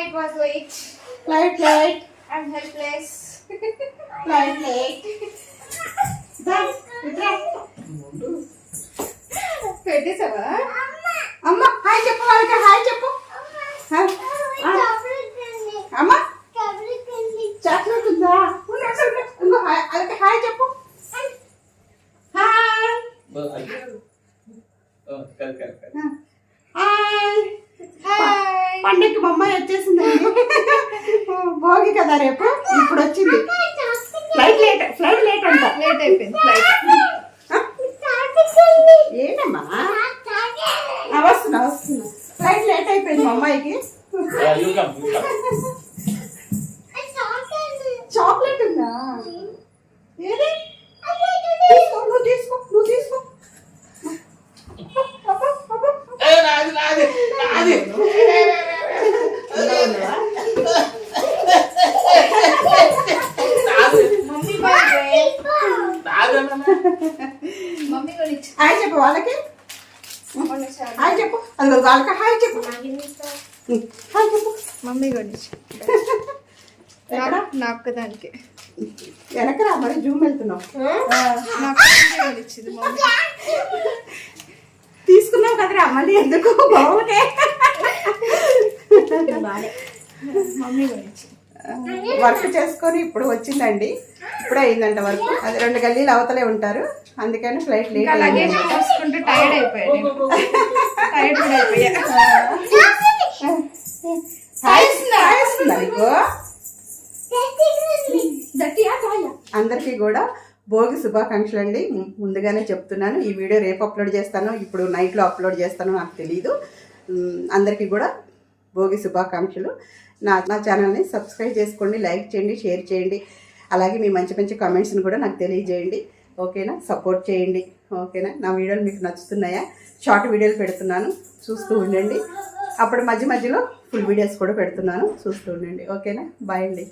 it was late. Light. I'm helpless. Light. పెట్టేసావా? అమ్మ hi చెప్పు, వాళ్ళకి హాయ్ చెప్పు. అమ్మ చాక్లెట్ ఉందా? వాళ్ళకి హాయ్ చెప్పు. Hi hi. పండుగకి మా అమ్మాయి వచ్చేసిందండి. భోగి కదా రేపు, ఇప్పుడు వచ్చింది. ఫ్లైట్ లేట్ అంట. లేట్ అయిపోయింది ఫ్లైట్. ఏంటమ్మా వస్తున్నా. ఫ్లైట్ లేట్ అయిపోయింది మా అమ్మాయికి. చాక్లెట్ ఉందా? ఏది? నువ్వు తీసుకో. మమ్మీ కూడా ఇచ్చి హాయ్ చెప్పు వాళ్ళకి. హాయ్ చెప్పు. అందులో వాళ్ళకి హాయ్ చెప్పు. హాయ్ చెప్పు. మమ్మీ కూడా ఇచ్చి నాకు దానికి వెనకరా మరి జూమ్ వెళ్తున్నావు. నాకు ఇచ్చింది మమ్మీ. తీసుకున్నావు కదరా మళ్ళీ ఎందుకు? బాగుంటే మమ్మీ కూడా ఇచ్చింది. వర్క్ చేసుకొని ఇప్పుడు వచ్చిందండి. ఇప్పుడే అయిందంట వర్క్. అది 2 గల్లీలు అవతలే ఉంటారు, అందుకని ఫ్లైట్ లేట్ లగేజ్ చూసుకుంటే టైర్డ్ అయిపోయాడు. టైర్డ్ కూడా అయిపోయా. అందరికీ కూడా భోగి శుభాకాంక్షలు అండి. ముందుగానే చెప్తున్నాను, ఈ వీడియో రేపు అప్లోడ్ చేస్తాను, ఇప్పుడు నైట్లో అప్లోడ్ చేస్తాను, నాకు తెలియదు. అందరికీ కూడా భోగి శుభాకాంక్షలు. నా ఛానల్ని సబ్స్క్రైబ్ చేసుకోండి, లైక్ చేయండి, షేర్ చేయండి. అలాగే మీ మంచి కామెంట్స్ని కూడా నాకు తెలియజేయండి. ఓకేనా? సపోర్ట్ చేయండి. ఓకేనా? నా వీడియోలు మీకు నచ్చుతున్నాయా? షార్ట్ వీడియోలు పెడుతున్నాను, చూస్తూ ఉండండి. అప్పుడు మధ్యలో ఫుల్ వీడియోస్ కూడా పెడుతున్నాను, చూస్తూ ఉండండి. ఓకేనా? బాయ్ అండి.